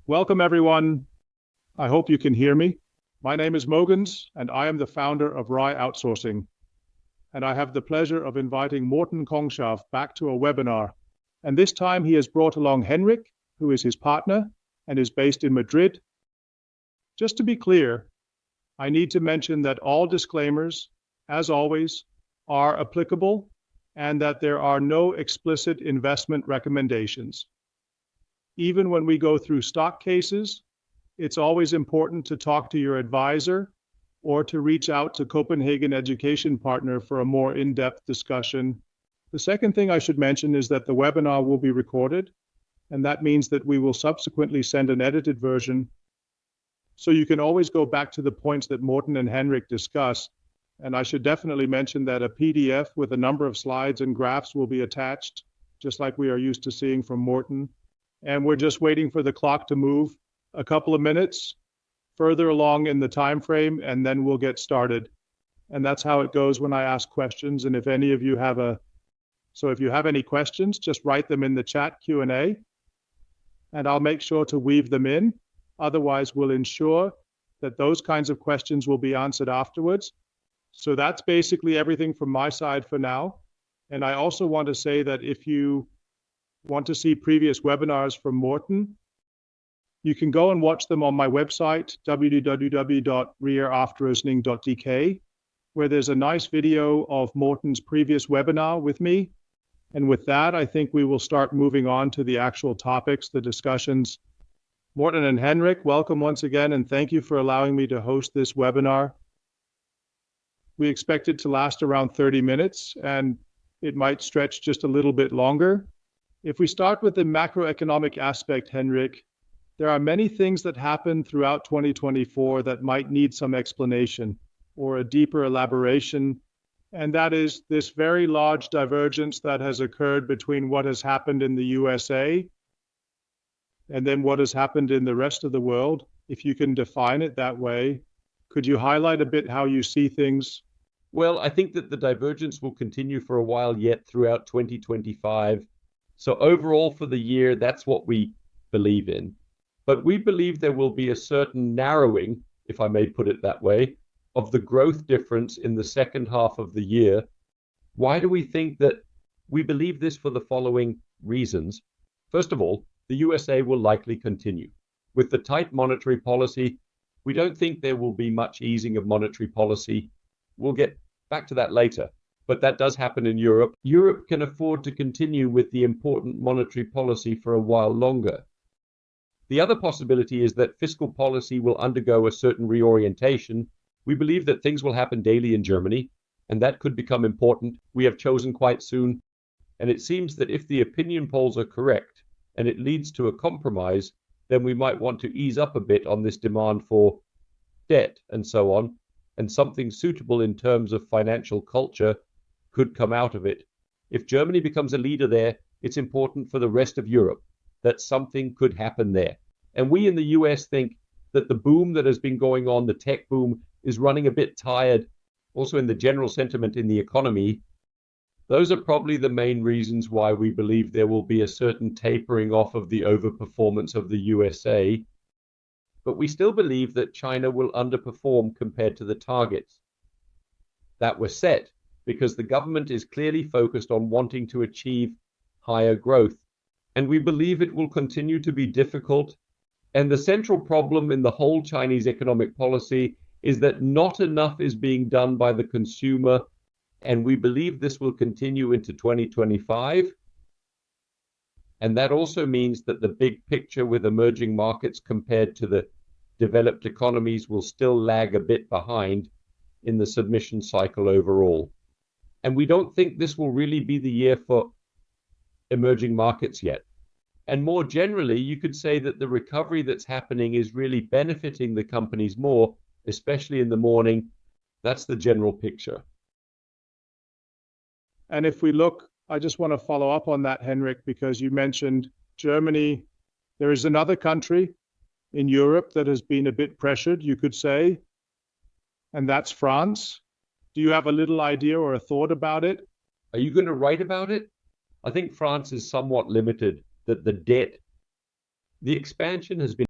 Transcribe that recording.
Welcome, everyone. I hope you can hear me. My name is Mogans, and I am the founder of Rye Outsourcing. And I have the pleasure of inviting Morten Kongshav back to a webinar. And this time he has brought along Henrik, who is his partner and is based in Madrid. Just to be clear, I need to mention that all disclaimers, as always, are applicable and that there are no explicit investment recommendations. Even when we go through stock cases, it's always important to talk to your advisor or to reach out to Copenhagen Education Partner for a more in-depth discussion. The second thing I should mention is that the webinar will be recorded, and that means that we will subsequently send an edited version. So you can always go back to the points that Morten and Henrik discuss. And I should definitely mention that a PDF with a number of slides and graphs will be attached, just like we are used to seeing from Morten. And we're just waiting for the clock to move a couple of minutes further along in the time frame, and then we'll get started. And that's how it goes when I ask questions. And if any of you have if you have any questions, just write them in the chat Q&A, and I'll make sure to weave them in. Otherwise, we'll ensure that those kinds of questions will be answered afterwards. So that's basically everything from my side for now. And I also want to say that if you want to see previous webinars from Morten, you can go and watch them on my website, www.rearafterlistening.dk, where there's a nice video of Morten's previous webinar with me. And with that, I think we will start moving on to the actual topics, the discussions. Morten and Henrik, welcome once again, and thank you for allowing me to host this webinar. We expect it to last around 30 minutes, and it might stretch just a little bit longer. If we start with the macroeconomic aspect, Henrik, there are many things that happened throughout 2024 that might need some explanation or a deeper elaboration, and that is this very large divergence that has occurred between what has happened in the USA and then what has happened in the rest of the world. If you can define it that way, could you highlight a bit how you see things? Well, I think that the divergence will continue for a while yet throughout 2025. So overall for the year, that's what we believe in. But we believe there will be a certain narrowing, if I may put it that way, of the growth difference in the second half of the year. Why do we think that? We believe this for the following reasons. First of all, the USA will likely continue. With the tight monetary policy, we don't think there will be much easing of monetary policy. We'll get back to that later. But that does happen in Europe. Europe can afford to continue with the important monetary policy for a while longer. The other possibility is that fiscal policy will undergo a certain reorientation. We believe that things will happen daily in Germany, and that could become important. We have chosen quite soon. And it seems that if the opinion polls are correct, and it leads to a compromise, then we might want to ease up a bit on this demand for debt and so on, and something suitable in terms of financial culture could come out of it. If Germany becomes a leader there, it's important for the rest of Europe that something could happen there. And we in the US think that the boom that has been going on, the tech boom, is running a bit tired. Also in the general sentiment in the economy, those are probably the main reasons why we believe there will be a certain tapering off of the overperformance of the USA. But we still believe that China will underperform compared to the targets that were set, because the government is clearly focused on wanting to achieve higher growth. And we believe it will continue to be difficult. And the central problem in the whole Chinese economic policy is that not enough is being done by the consumer. And we believe this will continue into 2025. And that also means that the big picture with emerging markets compared to the developed economies will still lag a bit behind in the submission cycle overall. And we don't think this will really be the year for emerging markets yet. And more generally, you could say that the recovery that's happening is really benefiting the companies more, especially in the morning. That's the general picture. And if we look, I just want to follow up on that, Henrik, because you mentioned Germany. There is another country in Europe that has been a bit pressured, you could say, and that's France. Do you have a little idea or a thought about it? Are you going to write about it? I think France is somewhat limited, that the expansion has been